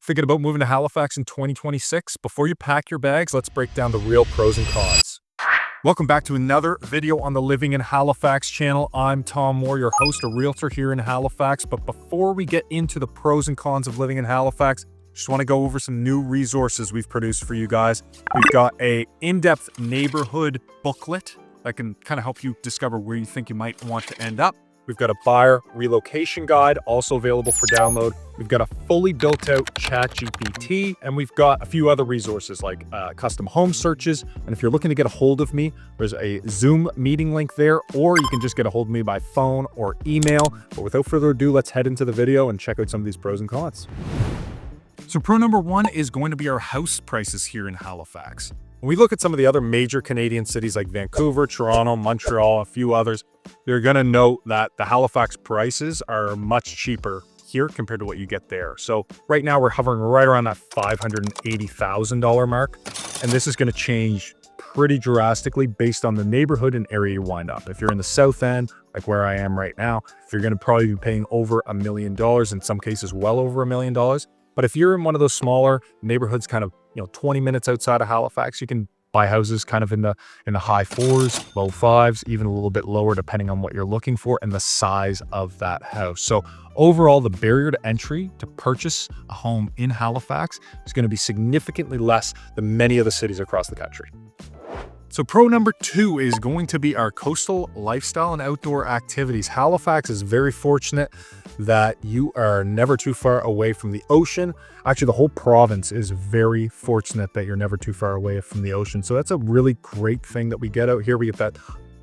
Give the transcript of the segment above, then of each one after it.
Thinking about moving to Halifax in 2026? Before you pack your bags, let's break down the real pros and cons. Welcome back to another video on the Living in Halifax channel. I'm Tom Moore, your host, a realtor here in Halifax. But before we get into the pros and cons of living in Halifax, just want to go over some new resources we've produced for you guys. We've got a in-depth neighborhood booklet that can kind of help you discover where you think you might want to end up. We've got a buyer relocation guide, also available for download. We've got a fully built out ChatGPT, and we've got a few other resources like custom home searches. And if you're looking to get a hold of me, there's a Zoom meeting link there, or you can just get a hold of me by phone or email. But without further ado, let's head into the video and check out some of these pros and cons. So pro number one is going to be our house prices here in Halifax. When we look at some of the other major Canadian cities like Vancouver, Toronto, Montreal, a few others, you're going to note that the Halifax prices are much cheaper here compared to what you get there. So right now we're hovering right around that $580,000 mark. And this is going to change pretty drastically based on the neighborhood and area you wind up. If you're in the South End, like where I am right now, you're going to probably be paying over $1 million, in some cases well over $1 million. But if you're in one of those smaller neighborhoods, kind of 20 minutes outside of Halifax, you can buy houses kind of in the high fours, low fives, even a little bit lower depending on what you're looking for and the size of that house. So overall, the barrier to entry to purchase a home in Halifax is going to be significantly less than many of the cities across the country. So pro number two is going to be our coastal lifestyle and outdoor activities. Halifax is very fortunate that you are never too far away from the ocean. Actually, the whole province is very fortunate that you're never too far away from the ocean. So that's a really great thing that we get out here. We get that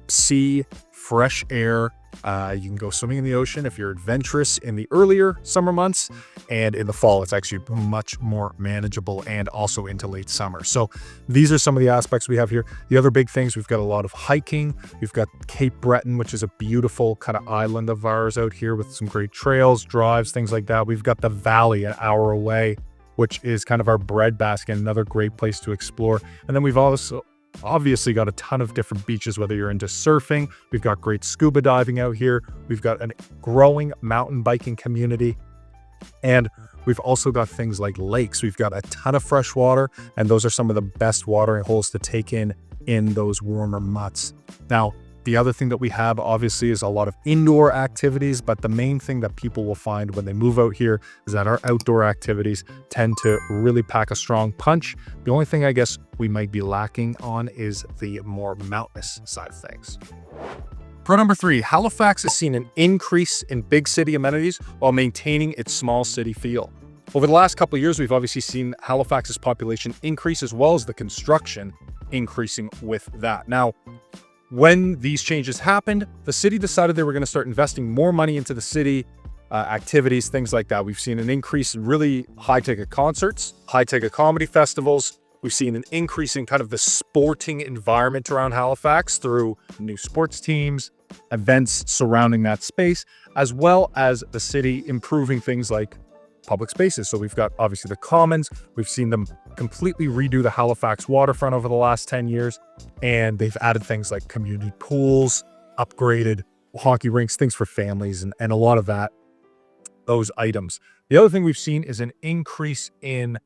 sea, fresh air. You can go swimming in the ocean if you're adventurous in the earlier summer months, and in the fall it's actually much more manageable, and also into late summer. So these are some of the aspects we have here. The other big things, we've got a lot of hiking. We've got Cape Breton, which is a beautiful kind of island of ours out here with some great trails, drives, things like that. We've got the valley an hour away, which is kind of our breadbasket, another great place to explore. And then we've also obviously got a ton of different beaches, whether you're into surfing. We've got great scuba diving out here. We've got a growing mountain biking community. And we've also got things like lakes. We've got a ton of fresh water, and those are some of the best watering holes to take in those warmer months. Now, the other thing that we have obviously is a lot of indoor activities, but the main thing that people will find when they move out here is that our outdoor activities tend to really pack a strong punch. The only thing I guess we might be lacking on is the more mountainous side of things. Pro number three, Halifax has seen an increase in big city amenities while maintaining its small city feel. Over the last couple of years, we've obviously seen Halifax's population increase as well as the construction increasing with that. Now, when these changes happened, the city decided they were going to start investing more money into the city activities, things like that. We've seen an increase in really high-ticket concerts, high-ticket comedy festivals. We've seen an increase in kind of the sporting environment around Halifax through new sports teams, events surrounding that space, as well as the city improving things like public spaces. So we've got obviously the Commons. We've seen them completely redo the Halifax waterfront over the last 10 years. And they've added things like community pools, upgraded hockey rinks, things for families, and a lot of those items. The other thing we've seen is an increase in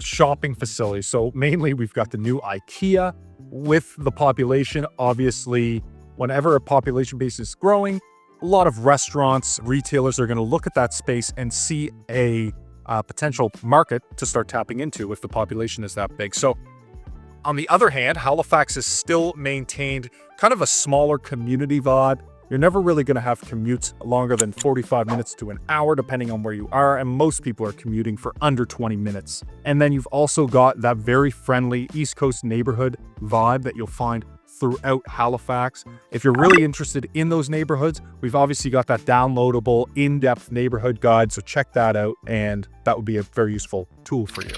shopping facilities. So mainly we've got the new IKEA. With the population, obviously, whenever a population base is growing, a lot of restaurants, retailers are going to look at that space and see a potential market to start tapping into if the population is that big. So on the other hand, Halifax has still maintained kind of a smaller community vibe. You're never really going to have commutes longer than 45 minutes to an hour, depending on where you are. And most people are commuting for under 20 minutes. And then you've also got that very friendly East Coast neighborhood vibe that you'll find throughout Halifax. If you're really interested in those neighborhoods, we've obviously got that downloadable in-depth neighborhood guide. So check that out, and that would be a very useful tool for you.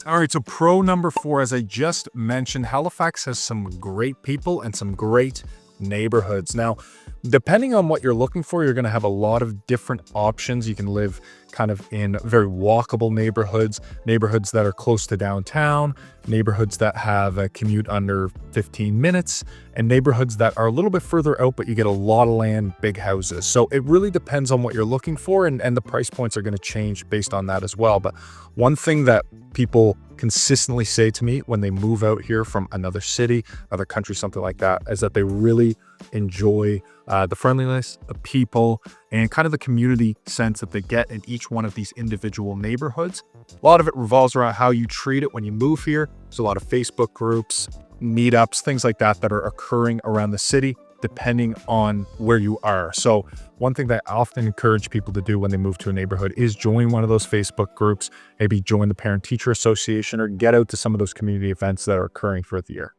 All right, so pro number four, as I just mentioned, Halifax has some great people and some great neighborhoods. Now, Depending on what you're looking for, you're going to have a lot of different options. You can live kind of in very walkable neighborhoods, neighborhoods that are close to downtown, neighborhoods that have a commute under 15 minutes, and neighborhoods that are a little bit further out, but you get a lot of land, big houses. So it really depends on what you're looking for, and the price points are going to change based on that as well. But one thing that people consistently say to me when they move out here from another city, another country, something like that, is that they really enjoy the friendliness, the people, and kind of the community sense that they get in each one of these individual neighborhoods. A lot of it revolves around how you treat it when you move here. There's a lot of Facebook groups, meetups, things like that that are occurring around the city depending on where you are. So one thing that I often encourage people to do when they move to a neighborhood is join one of those Facebook groups, maybe join the Parent-Teacher Association, or get out to some of those community events that are occurring throughout the year.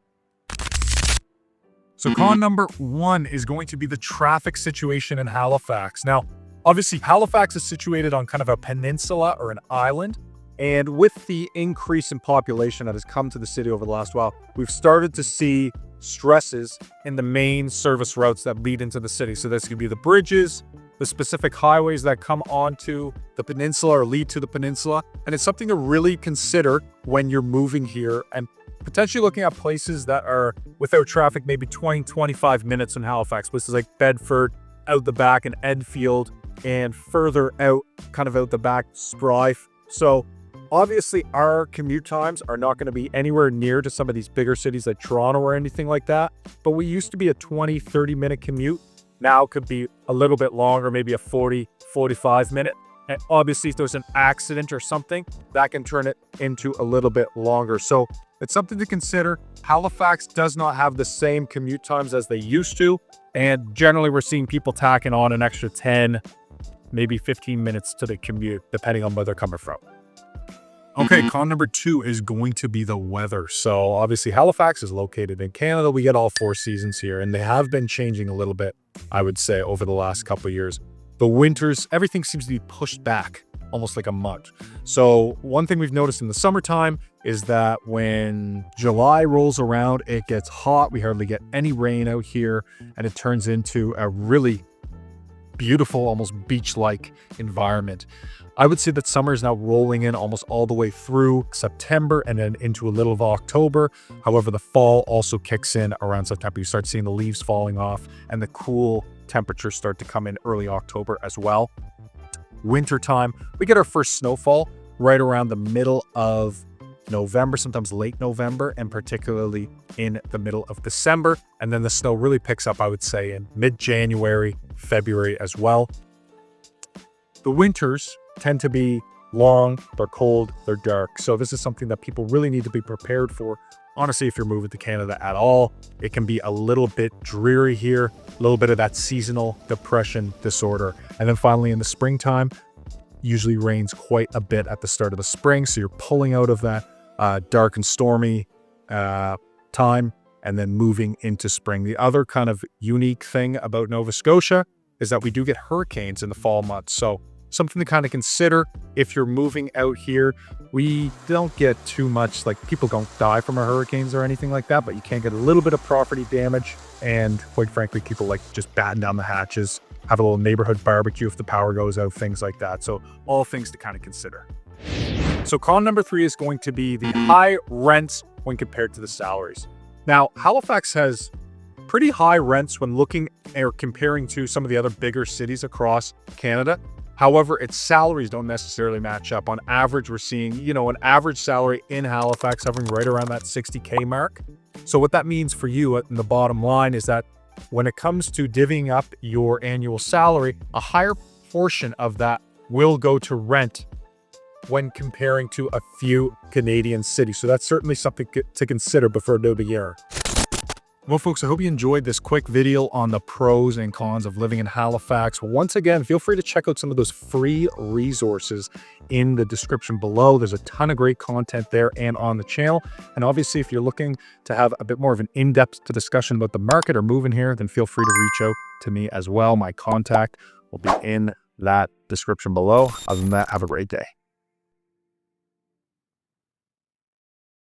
So con number 1 is going to be the traffic situation in Halifax. Now, obviously, Halifax is situated on kind of a peninsula or an island. And with the increase in population that has come to the city over the last while, we've started to see stresses in the main service routes that lead into the city. So this could be the bridges, the specific highways that come onto the peninsula or lead to the peninsula. And it's something to really consider when you're moving here and potentially looking at places that are without traffic, maybe 20, 25 minutes in Halifax, places like Bedford, out the back, and Enfield, and further out, kind of out the back, Strife. So obviously our commute times are not going to be anywhere near to some of these bigger cities like Toronto or anything like that. But we used to be a 20, 30 minute commute. Now could be a little bit longer, maybe a 40, 45 minute. And obviously if there's an accident or something, that can turn it into a little bit longer. So it's something to consider. Halifax does not have the same commute times as they used to. And generally we're seeing people tacking on an extra 10, maybe 15 minutes to the commute, depending on where they're coming from. Okay, con number 2 is going to be the weather. So obviously Halifax is located in Canada. We get all 4 seasons here, and they have been changing a little bit, I would say, over the last couple of years. The winters, everything seems to be pushed back almost like a month. So one thing we've noticed in the summertime is that when July rolls around, it gets hot. We hardly get any rain out here, and it turns into a really beautiful, almost beach-like environment. I would say that summer is now rolling in almost all the way through September and then into a little of October. However, the fall also kicks in around September. You start seeing the leaves falling off and the cool temperatures start to come in early October as well. Wintertime, we get our first snowfall right around the middle of November, sometimes late November, and particularly in the middle of December. And then the snow really picks up, I would say, in mid-January, February as well. The winters tend to be long, they're cold, they're dark. So this is something that people really need to be prepared for. Honestly, if you're moving to Canada at all, it can be a little bit dreary here, a little bit of that seasonal depression disorder. And then finally in the springtime, usually rains quite a bit at the start of the spring. So you're pulling out of that dark and stormy time and then moving into spring. The other kind of unique thing about Nova Scotia is that we do get hurricanes in the fall months. So something to kind of consider if you're moving out here. We don't get too much, like people don't die from hurricanes or anything like that, but you can get a little bit of property damage. And quite frankly, people like just batten down the hatches, have a little neighborhood barbecue if the power goes out, things like that. So all things to kind of consider. So con number 3 is going to be the high rents when compared to the salaries. Now, Halifax has pretty high rents when looking or comparing to some of the other bigger cities across Canada. However, its salaries don't necessarily match up. On average, we're seeing, an average salary in Halifax hovering right around that 60K mark. So what that means for you in the bottom line is that when it comes to divvying up your annual salary, a higher portion of that will go to rent when comparing to a few Canadian cities. So that's certainly something to consider before the new year. Well, folks, I hope you enjoyed this quick video on the pros and cons of living in Halifax. Once again, feel free to check out some of those free resources in the description below. There's a ton of great content there and on the channel. And obviously, if you're looking to have a bit more of an in-depth discussion about the market or moving here, then feel free to reach out to me as well. My contact will be in that description below. Other than that, have a great day.